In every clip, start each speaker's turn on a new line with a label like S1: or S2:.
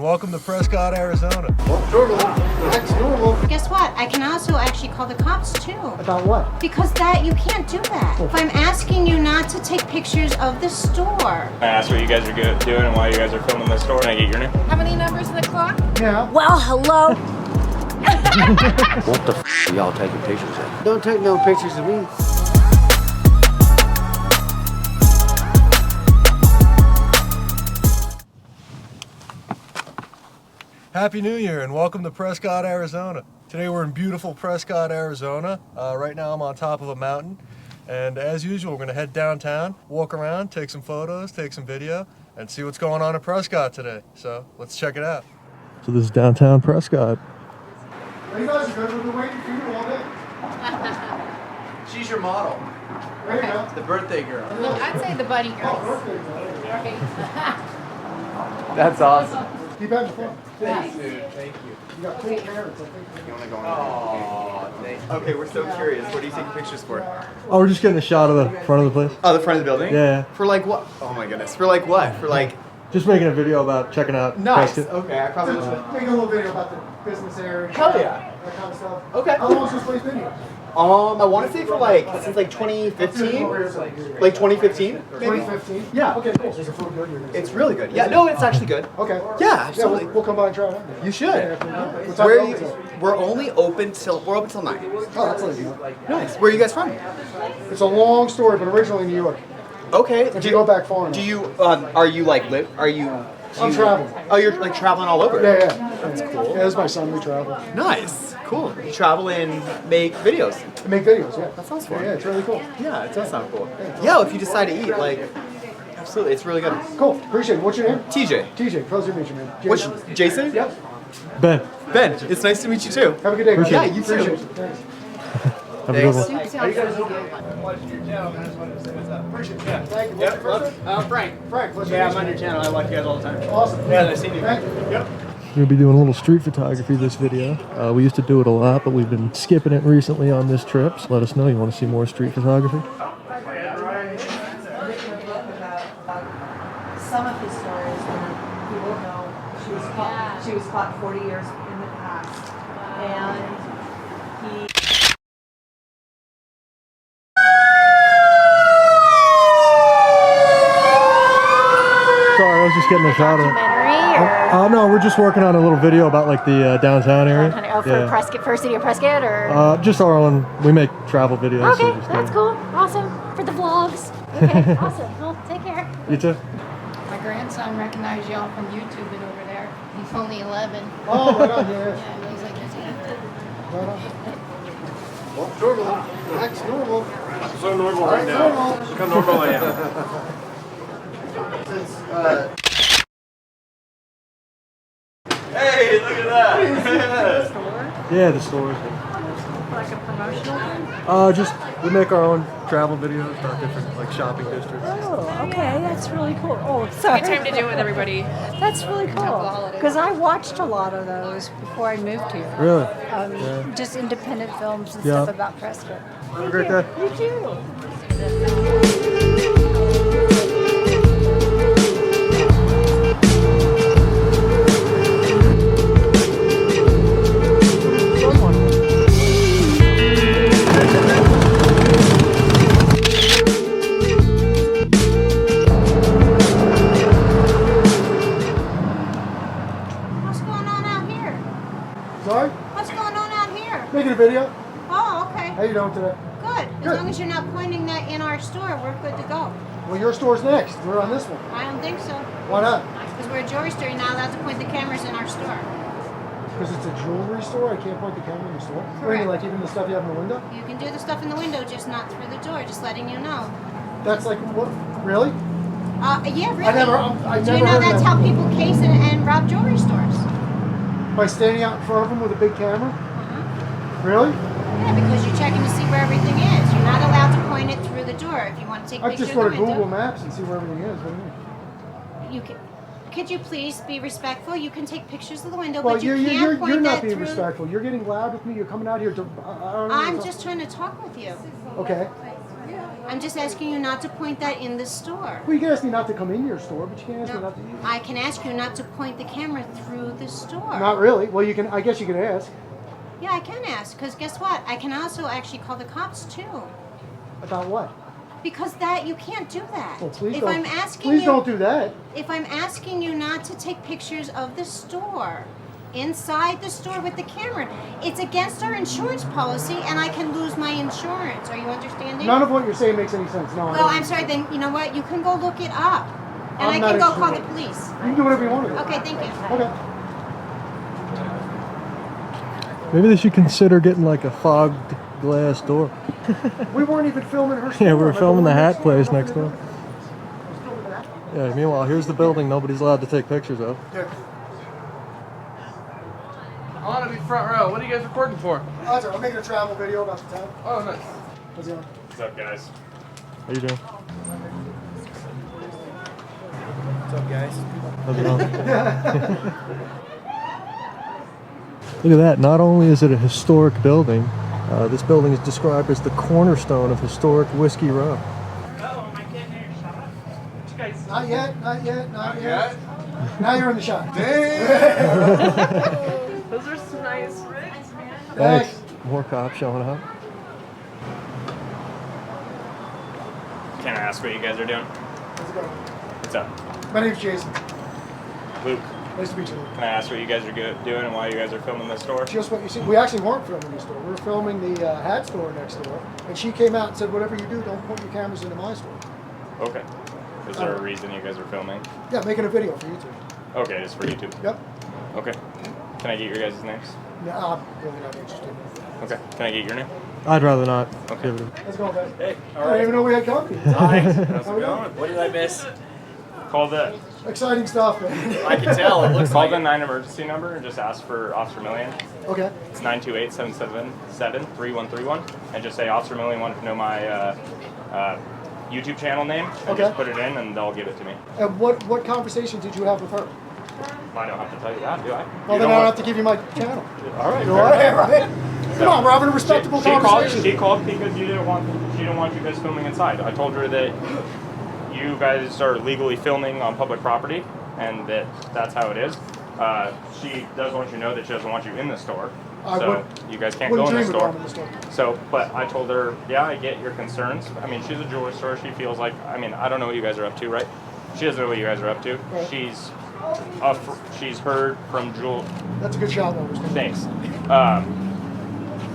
S1: Welcome to Prescott, Arizona.
S2: Well, normal. That's normal.
S3: Guess what? I can also actually call the cops too.
S2: About what?
S3: Because you can't do that. If I'm asking you not to take pictures of the store.
S4: I asked what you guys are doing and why you guys are filming the store. Can I get your name?
S5: How many numbers in the clock?
S2: Yeah.
S3: Well, hello.
S6: What the f are y'all taking pictures of?
S2: Don't take no pictures of me.
S1: Happy New Year and welcome to Prescott, Arizona. Today we're in beautiful Prescott, Arizona. Right now I'm on top of a mountain. And as usual, we're going to head downtown, walk around, take some photos, take some video, and see what's going on in Prescott today. So let's check it out. So this is downtown Prescott.
S2: You guys are good. We've been waiting for you all day.
S7: She's your model.
S2: There you go.
S7: The birthday girl.
S5: I'd say the bunny girls.
S2: Birthday girl.
S7: That's awesome.
S2: Keep having fun.
S7: Thanks, dude. Thank you.
S2: You got cool parents, I think.
S6: You wanna go on?
S7: Oh, okay, we're so curious. What are you taking pictures for?
S1: Oh, we're just getting a shot of the front of the place.
S7: Oh, the front of the building?
S1: Yeah.
S7: For like what? Oh my goodness. For like what? For like...
S1: Just making a video about checking out
S7: Nice.
S1: Prescott.
S7: Okay, I probably just...
S2: Make a little video about the business area.
S7: Hell yeah.
S2: That kind of stuff.
S7: Okay.
S2: How long has this place been here?
S7: I want to say for like, since like 2015? Like 2015? Maybe?
S2: 2015?
S7: Yeah.
S2: Okay, cool. Is the food good? You're gonna
S7: It's
S2: say?
S7: really good. Yeah, no, it's actually good.
S2: Okay.
S7: Yeah, absolutely.
S2: We'll come by and try it out.
S7: You should.
S2: What time
S7: Where
S2: are
S7: are
S2: you
S7: you?
S2: open
S7: We're only open till 9.
S2: Oh, that's easy.
S7: Nice. Where are you guys from?
S2: It's a long story, but originally New York.
S7: Okay.
S2: If you go back far enough.
S7: Do you, are you like,
S2: I'm traveling.
S7: Oh, you're like traveling all over?
S2: Yeah, yeah. That's cool. Yeah, this is my son. We travel.
S7: Nice. Cool. You travel and make videos.
S2: We make videos, yeah.
S7: That sounds fun.
S2: Yeah, it's really cool.
S7: Yeah, it does sound cool. Yeah, if you decide to eat, like, absolutely, it's really good.
S2: Cool. Appreciate it. What's your name?
S7: TJ.
S2: TJ. Pleasure to meet you, man.
S7: What's Jason?
S2: Yep.
S1: Ben,
S7: Ben, it's nice to meet you too.
S2: Have a good day, guys.
S7: Yeah, you too.
S2: Appreciate it. Thanks.
S1: have a good one.
S5: Soup sounds really good.
S2: Watching your channel, man. I just wanted to say what's up. Appreciate it. Yeah. Thank you. What's your first name?
S7: Frank.
S2: Frank. Pleasure
S7: Yeah,
S2: to
S7: I'm
S2: meet
S7: on your channel. I watch you guys all the time.
S2: you. Awesome.
S7: Yeah, nice seeing you.
S2: Thank you.
S7: Yep.
S1: We're going to be doing a little street photography this video. We used to do it a lot, but we've been skipping it recently on this trip. So let us know you want to see more street photography.
S8: Some of his stories, and people know she was caught 40 years in the past, and he.
S1: Sorry, I was just getting a shot of it. No, we're just working on a little video about like the downtown area.
S5: Oh, for Prescott, for City of Prescott, or?
S1: Just our own. We make travel videos.
S5: Okay,
S1: so just,
S5: that's cool. Awesome. For the vlogs. Okay, awesome. Well, take care.
S1: You too.
S5: My grandson recognized y'all from YouTube and over there. He's only 11.
S2: Oh, right on. Yeah.
S5: Yeah, he's like,
S2: Right on. Well, normal. That's normal.
S4: So normal right now.
S2: Normal.
S4: Look how normal I am.
S2: Since,
S4: Hey, look at that.
S1: Yeah, the stores.
S8: Like a promotional thing?
S1: Just we make our own travel videos about different like shopping districts.
S8: Oh, okay, that's really cool. Oh, sorry.
S5: Good time to do it with everybody.
S8: That's really cool. Because I watched a lot of those before I moved here.
S1: Really?
S8: Just independent films and
S1: Yeah.
S8: stuff about Prescott.
S1: Have a great day.
S8: You too.
S3: What's going on out here?
S2: sorry?
S3: What's going on out here?
S2: Making a video.
S3: Oh, okay.
S2: How you doing today?
S3: Good. As
S2: Good.
S3: long as you're not pointing that in our store, we're good to go.
S2: Well, your store's next. We're on this one.
S3: I don't think so.
S2: Why not?
S3: Because we're a jewelry store, you're not allowed to point the cameras in our store.
S2: Because it's a jewelry store. I can't point the camera in the store. What do you mean, like even the stuff you have in the window?
S3: You can do the stuff in the window, just not through the door, just letting you know.
S2: That's like what? Really?
S3: Yeah, really.
S2: I never
S3: Do you know
S2: heard
S3: that's
S2: that.
S3: how people case and rob jewelry stores?
S2: By standing out in front of them with a big camera? Really?
S3: Yeah, because you're checking to see where everything is. You're not allowed to point it through the door if you want to take
S2: I
S3: pictures
S2: just
S3: of
S2: go
S3: the
S2: to
S3: window.
S2: Google Maps and see where everything is. What do you mean?
S3: You can. Could you please be respectful? You can take pictures of the window,
S2: Well,
S3: but you can't point
S2: you're not
S3: that
S2: being
S3: through.
S2: respectful. You're getting loud with me. You're coming out here to. I don't know
S3: I'm
S2: what's
S3: just trying to talk with you.
S2: Okay.
S3: I'm just asking you not to point that in the store.
S2: Well, you can ask me not to come in your store, but you can't ask me
S3: No,
S2: not to use it.
S3: I can ask you not to point the camera through the store.
S2: Not really. Well, you can. I guess you can ask.
S3: Yeah, I can ask, because guess what? I can also actually call the cops too.
S2: About what?
S3: Because that, you can't do that.
S2: Well, please
S3: if
S2: don't.
S3: I'm asking
S2: Please
S3: you,
S2: don't do that.
S3: If I'm asking you not to take pictures of the store, inside the store with the camera, it's against our insurance policy and I can lose my insurance. Are you understanding?
S2: None of what you're saying makes any sense. No. I
S3: Well,
S2: don't.
S3: I'm sorry, then you know what? You can go look it up. And
S2: I'm
S3: I
S2: not
S3: can go call the
S2: insured.
S3: police.
S2: You can do whatever you want to do.
S3: Okay, thank you.
S2: Okay.
S1: Maybe they should consider getting like a fogged glass door.
S2: We weren't even filming her store.
S1: Yeah, we were
S2: Like,
S1: filming the
S2: one
S1: hat
S2: next
S1: place
S2: door,
S1: next door. Yeah, meanwhile, here's the building nobody's allowed to take pictures of.
S9: I want to be front row. What are you guys recording for?
S2: Oh, that's all right. I'm making a travel video about the town.
S9: Oh, nice.
S2: How's it going?
S4: What's up, guys?
S1: How you doing?
S7: What's up, guys?
S1: How's it going? Look at that. Not only is it a historic building, this building is described as the cornerstone of historic Whiskey Row.
S2: Not yet. Not yet. Not yet. Now you're in the shot.
S8: Those are some nice rigs, man.
S1: Thanks. More cops showing up.
S4: Can I ask what you guys are doing?
S2: How's it going?
S4: What's up?
S2: My name's Jason.
S4: Luke,
S2: Nice to meet you.
S4: can I ask what you guys are doing and why you guys are filming this store?
S2: Just what you see. We actually weren't filming the store. We were filming the hat store next door. And she came out and said, whatever you do, don't point your cameras into my store.
S4: Okay. Is there a reason you guys are filming?
S2: Yeah, making a video for YouTube.
S4: Okay, it's for YouTube.
S2: Yep.
S4: Okay. Can I get your guys' names?
S2: No, I'm really not interested.
S4: Okay. Can I get your name?
S1: I'd rather not.
S4: Okay.
S1: Give it a-
S2: Let's go, guys.
S7: Hey,
S2: I didn't even know we had company.
S7: Hi. How's
S2: How we
S7: it
S2: doing?
S7: going? What did I miss?
S4: Call the
S2: Exciting stuff, man.
S7: I can tell. It looks
S4: call
S7: like
S4: the
S7: it.
S4: 9 emergency number and just ask for Officer Millian.
S2: Okay.
S4: It's 928-777-3131, and just say Officer Millian wanted to know my YouTube channel name, and
S2: Okay.
S4: just put it in, and they'll give it to me.
S2: And what conversation did you have with her?
S4: I don't have to tell you that, do I?
S2: Well,
S4: You
S2: then
S4: don't
S2: I don't
S4: want-
S2: have to give you my channel.
S4: All right.
S2: Go
S4: fair
S2: ahead,
S4: enough.
S2: right? Come on, we're having a respectable conversation.
S4: She called because she didn't want you guys filming inside. I told her that you guys are legally filming on public property, and that's how it is. She does want you to know that she doesn't want you in the store.
S2: I
S4: So
S2: would-
S4: you guys can't
S2: Wouldn't
S4: go in the
S2: dream of
S4: store.
S2: going in the store.
S4: So, but I told her, yeah, I get your concerns. I mean, she's a jewelry store. She feels like, I mean, I don't know what you guys are up to, right? She doesn't know what you guys are up to.
S2: Right.
S4: She's heard from jewel.
S2: That's a good shot, though.
S4: Thanks.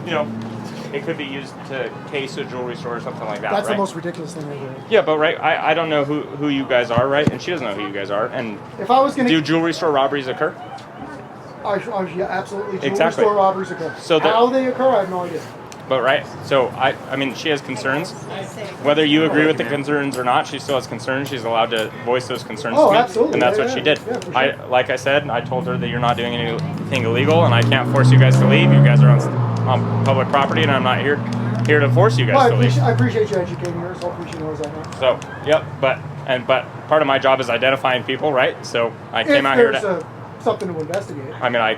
S4: You know, it could be used to case a jewelry store or something like that,
S2: That's
S4: right?
S2: the most ridiculous thing ever.
S4: Yeah, but right, I don't know who you guys are, right? And she doesn't know who you guys are. And
S2: If I was going
S4: do
S2: to...
S4: jewelry store robberies occur?
S2: Yeah, absolutely. Jewelry
S4: Exactly.
S2: store robberies occur.
S4: So the-
S2: How they occur, I have no idea.
S4: But right, so I mean, she has concerns. Whether you agree with the concerns or not, she still has concerns. She's allowed to voice those concerns
S2: Oh,
S4: to me,
S2: absolutely.
S4: and that's
S2: Yeah,
S4: what she
S2: yeah.
S4: did.
S2: Yeah, for sure.
S4: Like I said, I told her that you're not doing anything illegal, and I can't force you guys to leave. You guys are on public property, and I'm not here to force you guys
S2: Well,
S4: to leave.
S2: I appreciate you educating her, so hopefully she knows that now.
S4: So, yep, but part of my job is identifying people, right? So I came
S2: If
S4: out here
S2: there's
S4: to.
S2: something to investigate.
S4: I mean, I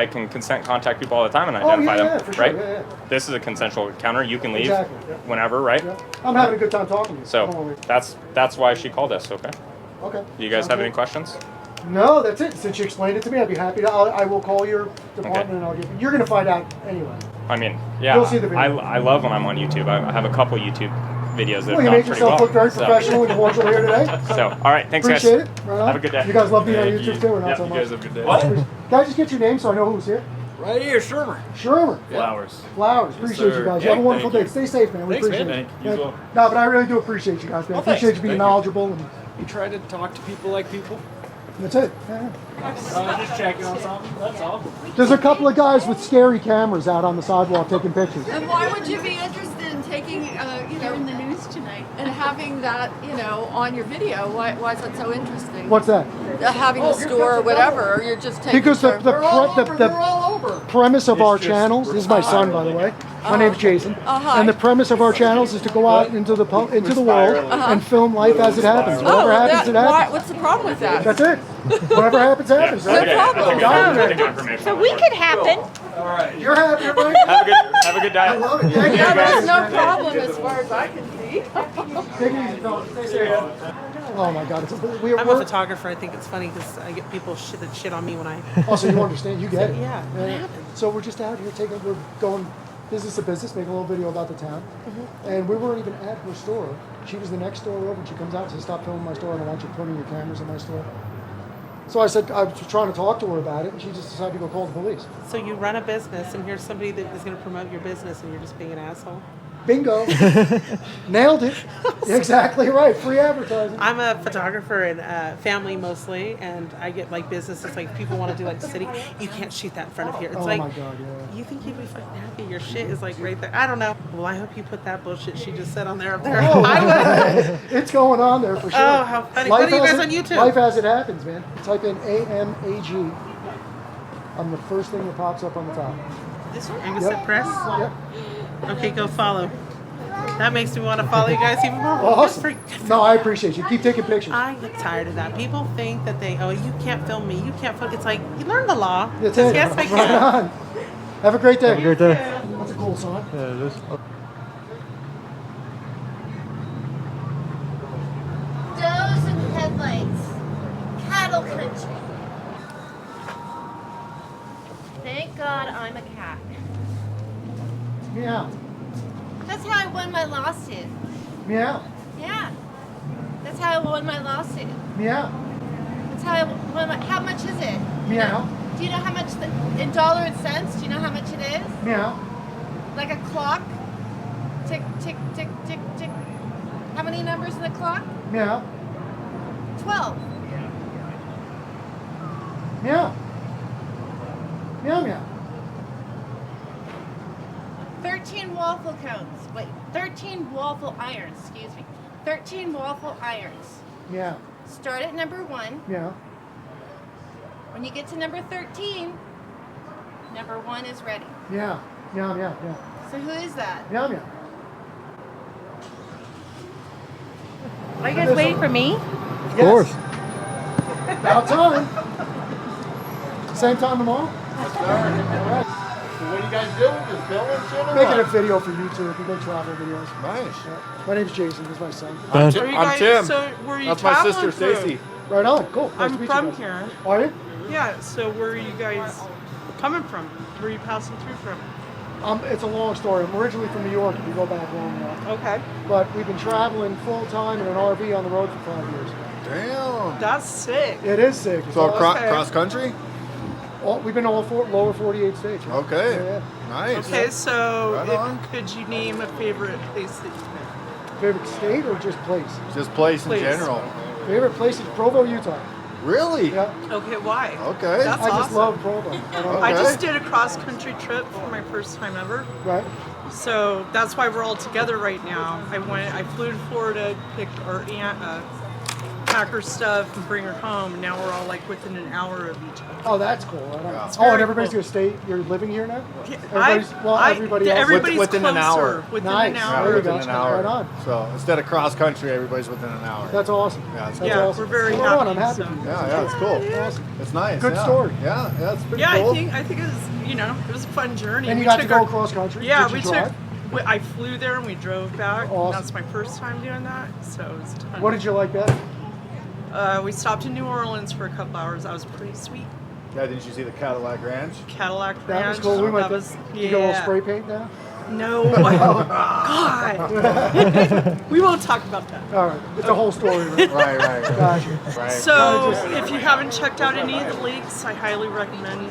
S4: can consent contact people all the time and
S2: Oh,
S4: identify
S2: yeah,
S4: them,
S2: for sure,
S4: right?
S2: yeah, yeah.
S4: This is a consensual encounter. You can leave
S2: Exactly, yeah.
S4: whenever, right?
S2: Yeah. I'm having a good time talking to you. Don't
S4: So
S2: worry.
S4: that's why she called us. Okay.
S2: Okay.
S4: Do you guys
S2: Sounds
S4: have
S2: good.
S4: any questions?
S2: No, that's it. Since you explained it to me, I'd be happy to. I will call your department
S4: Okay.
S2: and I'll give you. You're going to find out anyway.
S4: I mean, yeah.
S2: You'll see the video.
S4: I love when I'm on YouTube. I have a couple YouTube videos that
S2: Well,
S4: have
S2: you
S4: gone
S2: made
S4: pretty
S2: yourself
S4: well.
S2: look very professional and cordial here today.
S4: So, all right, thanks
S2: Appreciate
S4: guys.
S2: it. Right on.
S4: Have a good day.
S2: You guys love being on
S4: Thank
S2: YouTube
S4: you.
S2: too, or not
S4: Yep,
S2: so
S4: you
S2: much?
S4: guys have a good day.
S2: Can I just get your name so I know who's here?
S10: Right here, Shermer.
S2: Shermer.
S10: Flowers.
S2: Flowers. Appreciate you
S10: sir.
S2: guys. You
S10: Yeah,
S2: have a wonderful
S10: thank
S2: day. Stay safe, man. We
S10: Thanks,
S2: appreciate
S10: man.
S2: it.
S10: You as well.
S2: No, but I really do appreciate you guys, man.
S10: Well,
S2: Appreciate
S10: thanks.
S2: you being
S10: Thank you.
S2: knowledgeable, and
S10: You try to talk to people like people.
S2: that's it. Yeah.
S10: Just checking on something. That's all.
S2: There's a couple of guys with scary cameras out on the sidewalk taking pictures.
S11: And why would you be interested in taking,
S5: In the news tonight.
S11: and having that, on your video? Why is that so interesting?
S2: What's that?
S11: Having the store or whatever, or you're just taking
S2: Because the
S11: photos?
S2: the,
S10: We're all
S2: pre-
S10: over.
S2: the
S10: We're all over.
S2: premise of our channels, this is my son, by the way. My name's Jason. And the premise of our channels is to go out into the world and film life as it happens. Whatever happens, it happens.
S11: What's the problem with that?
S2: That's it. Whatever happens, happens.
S11: No problem.
S3: So we could happen.
S9: All right.
S2: You're happy, right?
S4: Have a good day.
S2: I love it. Thank you.
S11: There's no problem as far as I can see.
S2: Take it easy, fellas. Stay safe. Oh my God,
S12: I'm a photographer. I think it's funny because I get people that shit on me when I.
S2: Oh, so you understand? You get it.
S12: Yeah.
S2: So we're just out here we're going business to business, making a little video about the town. And we weren't even at her store. She was the next door over, and she comes out and says, "Stop filming my store. I don't want you pointing your cameras in my store." So I said, I was trying to talk to her about it, and she just decided to go call the police.
S12: So you run a business, and here's somebody that is going to promote your business, and you're just being an asshole.
S2: Bingo. Nailed it. Exactly right. Free advertising.
S12: I'm a photographer and family mostly, and I get like businesses like people want to do like the city. You can't shoot that in front of here. It's
S2: Oh
S12: like,
S2: my God, yeah.
S12: you think you'd be fucking happy? Your shit is like right there. I don't know. Well, I hope you put that bullshit she just said on there up there.
S2: Oh,
S12: I would.
S2: it's going on there for sure.
S12: Oh, how funny. What are you guys on YouTube?
S2: Life as it happens, man. Type in AMAG. I'm the first thing that pops up on the top.
S12: This one? Amagansett Press?
S2: Yep.
S12: Okay, go follow. That makes me want to follow you guys even more.
S2: Awesome. No, I appreciate you. Keep taking pictures.
S12: I get tired of that. People think that you can't film me. You can't film. It's like, you learn the law.
S2: That's it.
S12: Yes, I can.
S2: Right on. Have a great day.
S1: Have a great day.
S2: That's a cool song.
S1: Yeah, it is.
S3: Does and headlights. Cattle country. Thank God I'm a cat.
S2: Meow.
S3: That's how I won my lawsuit.
S2: Meow.
S3: Yeah. That's how I won my lawsuit.
S2: Meow.
S3: That's how I won my, how much is it?
S2: Meow.
S3: Do you know how much, in dollar and cents, do you know how much it is?
S2: Meow.
S3: Like a clock? Tick, tick, tick, tick, tick. How many numbers in the clock?
S2: Meow.
S3: 12.
S2: Meow. Meow meow.
S3: 13 waffle cones. Wait, 13 waffle irons, excuse me. 13 waffle irons.
S2: Meow.
S3: Start at number 1.
S2: Meow.
S3: When you get to number 13, number 1 is ready.
S2: Meow. Meow meow meow.
S3: So who is that?
S2: Meow meow.
S3: Are you guys waiting for me?
S1: Of course.
S2: About time. Same time tomorrow?
S7: So what are you guys doing? Just filming shit or
S2: Making a
S7: what?
S2: video for YouTube. We make travel videos.
S7: Nice.
S2: Yeah. My name's Jason. This is my son.
S7: I'm
S9: So
S7: Tim.
S9: where are you
S7: That's my
S9: traveling
S7: sister
S9: through?
S7: Stacy.
S2: Right on. Cool. Nice to
S9: I'm
S2: meet you
S9: from
S2: guys.
S9: here.
S2: Are you?
S9: Yeah, so where are you guys coming from? Where are you passing through from?
S2: It's a long story. I'm originally from New York, if you go back long enough.
S9: Okay.
S2: But we've been traveling full time in an RV on the road for 5 years.
S7: Damn.
S9: That's sick.
S2: It is sick.
S7: So
S9: Okay.
S7: cross country?
S2: We've been all lower 48 states. Right?
S7: Okay.
S2: Yeah,
S7: Nice.
S9: Okay, so
S7: Right on.
S9: could you name a favorite place that you've been?
S2: Favorite state or just place?
S7: Just place in
S9: Place.
S7: general.
S2: Favorite place is Provo, Utah.
S7: Really?
S2: Yeah.
S9: Okay, why?
S7: Okay.
S9: That's
S2: I just
S9: awesome.
S2: love Provo. I don't know.
S9: I
S7: Okay.
S9: just did a cross-country trip for my first time ever.
S2: Right.
S9: So that's why we're all together right now. I flew to Florida, picked our aunt pack her stuff and bring her home. Now we're all like within an hour of each other.
S2: Oh, that's cool. Right on.
S7: Yeah.
S2: Oh, and
S9: very
S2: everybody's
S9: cool.
S2: gonna stay. You're living here now.
S9: Everybody's
S2: Everybody else.
S7: Within an hour.
S9: Within
S2: Nice.
S9: an
S7: Yeah,
S9: hour.
S2: There you
S7: within
S2: go.
S7: an hour.
S2: Right on.
S7: So instead of cross country, everybody's within an hour.
S2: That's awesome.
S7: Yeah, it's
S2: That's
S9: Yeah,
S2: awesome.
S9: we're very
S2: Right on,
S9: happy.
S2: I'm happy.
S9: so-
S2: for you.
S7: Yeah, it's cool.
S2: Awesome.
S7: It's nice.
S2: Good
S7: yeah.
S2: story.
S7: Yeah, it's pretty
S9: Yeah,
S7: cool.
S9: I think it was, it was a fun journey.
S2: And you
S9: We
S2: got to
S9: took
S2: go
S9: our-
S2: cross country.
S9: Yeah,
S2: Did
S9: we
S2: you
S9: took.
S2: drive?
S9: I flew there and we drove back.
S2: Awesome.
S9: That's my first time doing that, so it was a ton.
S2: What did you like better?
S9: We stopped in New Orleans for a couple hours. That was pretty sweet.
S7: Yeah, didn't you see the Cadillac Ranch?
S9: Cadillac
S2: That was
S9: Ranch.
S2: cool. We went
S9: That
S2: there.
S9: was,
S2: Did you get a little
S9: yeah.
S2: spray paint now?
S9: No. God. We won't talk about that.
S2: All right. It's a whole story. Right?
S7: Right.
S2: Gotcha.
S7: Right.
S9: So,
S2: Kinda
S9: if you haven't checked out any of the lakes, I highly recommend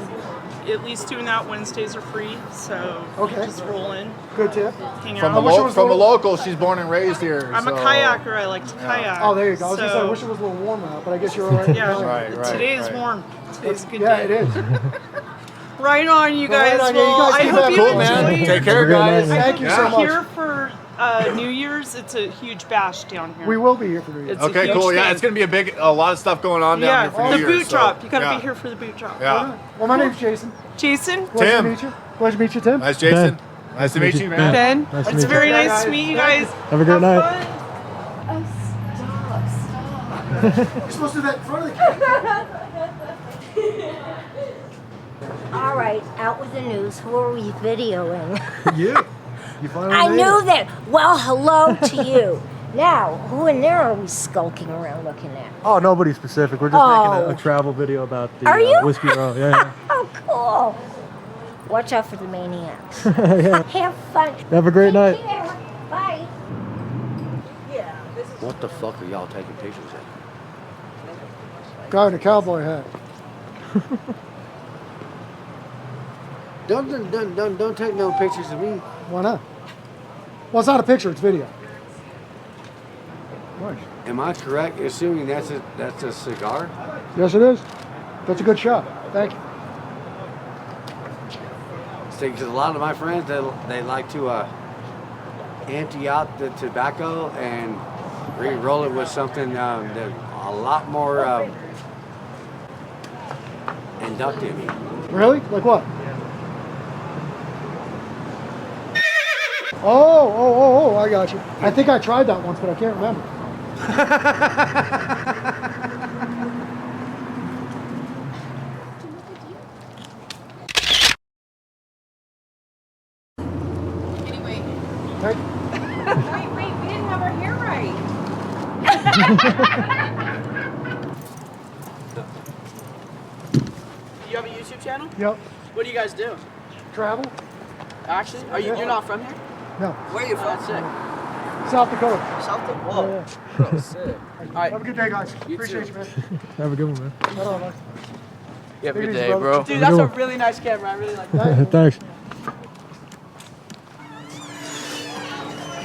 S9: at least doing that. Wednesdays are free, so
S2: Okay.
S9: just roll in,
S2: Good tip.
S9: hang
S7: From
S9: out.
S7: a local, she's born and raised here.
S9: I'm a
S7: so-
S9: kayaker. I like to kayak.
S2: Oh, there you go. I was gonna say, I
S9: So-
S2: wish it was a little warmer out, but I guess you're all right.
S9: Yeah,
S7: Right.
S9: today is
S7: right.
S9: warm. Today's a good
S2: Yeah,
S9: day.
S2: it is.
S9: Right on, you
S2: Right
S9: guys.
S2: on, yeah, you
S9: Well,
S2: guys
S9: I
S2: keep
S9: hope
S2: that
S9: you
S2: cool,
S9: enjoy.
S7: man.
S9: your-
S7: Take care, guys.
S2: Thank you
S9: I
S2: so
S9: hope
S2: much.
S9: you're here for New Year's, it's a huge bash down here.
S2: We will be here for New Year's.
S9: It's a
S13: Okay,
S9: huge
S13: cool. Yeah,
S9: thing.
S13: it's gonna be a lot of stuff going on down here for New
S9: the
S13: Year's.
S9: boot drop. You gotta
S13: yeah.
S9: be here for the boot drop.
S13: Yeah.
S2: Well, my name's Jason.
S9: Jason?
S2: Pleasure
S13: Tim.
S2: to meet you. Pleasure to meet you, Tim.
S13: Nice, Jason. Nice to meet you, man.
S9: Ben?
S2: Nice to
S9: It's
S2: meet
S9: very
S2: you.
S9: nice to meet you guys.
S2: Have a great night.
S9: fun.
S5: Oh, stop.
S2: You're supposed to do that in front of the camera.
S14: All right, out with the news. Who are we videoing?
S2: You. You finally
S14: I
S2: made
S14: knew
S2: it.
S14: that. Well, hello to you. Now, who in there are we skulking around looking at?
S1: Oh, nobody specific. We're just making a travel video about the
S14: Are you?
S1: Whiskey Row. Yeah.
S14: Oh, cool. Watch out for the maniacs.
S1: Yeah.
S14: Have fun.
S1: Have a great night.
S14: Take care. Bye.
S6: What the fuck are y'all taking pictures of?
S2: Guy in a cowboy hat.
S6: Don't take no pictures of me.
S2: Why not? Well, it's not a picture, it's video. Nice.
S6: Am I correct assuming that's a cigar?
S2: Yes, it is. That's a good shot. Thank you.
S6: Because a lot of my friends, they like to empty out the tobacco and re-roll it with something that a lot more inductive.
S2: Really? Like what? Oh, I got you. I think I tried that once, but I can't remember.
S5: Anyway.
S2: Thank you.
S5: Wait, we didn't have our hair right.
S15: You have a YouTube channel?
S2: Yep.
S15: What do you guys do?
S2: Travel?
S15: Actually, you're not from here?
S2: No.
S15: Where are you from? Sick.
S2: South Dakota.
S15: South Dakota. Whoa.
S2: Yeah.
S15: Bro, sick. All right.
S2: Have a good day, guys.
S15: You
S2: Appreciate
S15: too.
S2: you, man.
S1: Have a good one, man.
S2: Right on, man.
S15: You have a
S2: Take it
S15: good
S2: easy,
S15: day,
S2: brother.
S15: bro. Dude, that's a really nice camera. I really like that.
S1: Thanks.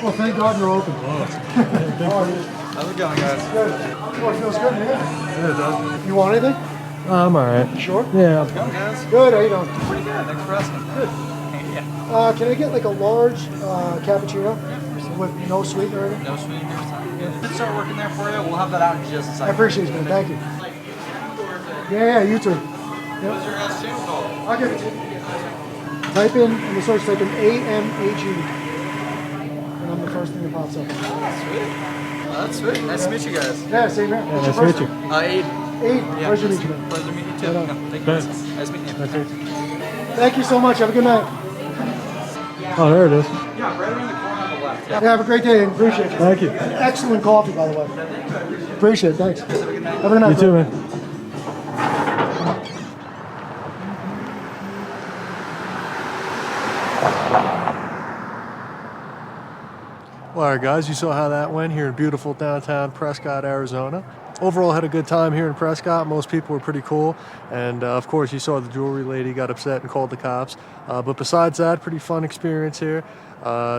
S2: Well, thank God you're open. How are you?
S1: How's it going, guys?
S2: Good. Oh, it feels good, man.
S1: Yeah, it does.
S2: You want anything?
S1: I'm alright.
S2: You sure?
S1: Yeah.
S10: How's it going, guys?
S2: Good, how you doing?
S10: Pretty good. Thanks for asking.
S2: Good.
S10: Yeah.
S2: Can I get like a large cappuccino with no sweetener in it?
S10: No sweetener. Yeah. Let's start working there for you. We'll have that out in just a second.
S2: I appreciate it, man. Thank you. Yeah, you too. Yep.
S10: What's your guys' channel called?
S2: I'll give it to you. Type in the search, type in AMAG. And I'm the first thing that pops up.
S10: Sweet. That's sweet. Nice to meet you guys.
S2: Yeah, same here. What's
S1: nice
S2: your
S1: to
S2: first
S1: meet
S2: name?
S10: Aiden.
S2: Aiden.
S10: Yeah,
S2: Pleasure to meet you, man.
S10: Pleasure to meet you too.
S2: Right on.
S10: No, thank you. Nice meeting you.
S2: Thank you so much. Have a good night.
S1: Oh, there it is.
S10: Yeah, right around the corner on the left.
S2: Yeah, have a great day. Appreciate you.
S1: Thank you.
S2: Excellent coffee, by the way. Appreciate it. Thanks. Have a good night.
S1: You too, man. Well, all right, guys, you saw how that went here in beautiful downtown Prescott, Arizona. Overall, had a good time here in Prescott. Most people were pretty cool. And, of course, you saw the jewelry lady got upset and called the cops. But besides that, pretty fun experience here.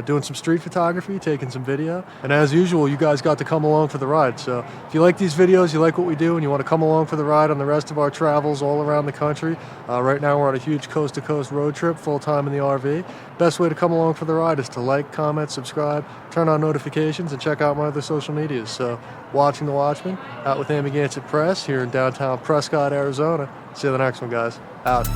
S1: Doing some street photography, taking some video. And as usual, you guys got to come along for the ride. So if you like these videos, you like what we do, and you want to come along for the ride on the rest of our travels all around the country, right now we're on a huge coast-to-coast road trip, full-time in the RV. Best way to come along for the ride is to like, comment, subscribe, turn on notifications, and check out my other social medias. So watching the Watchmen, out with Amagansett Press here in downtown Prescott, Arizona. See you in the next one, guys. Out.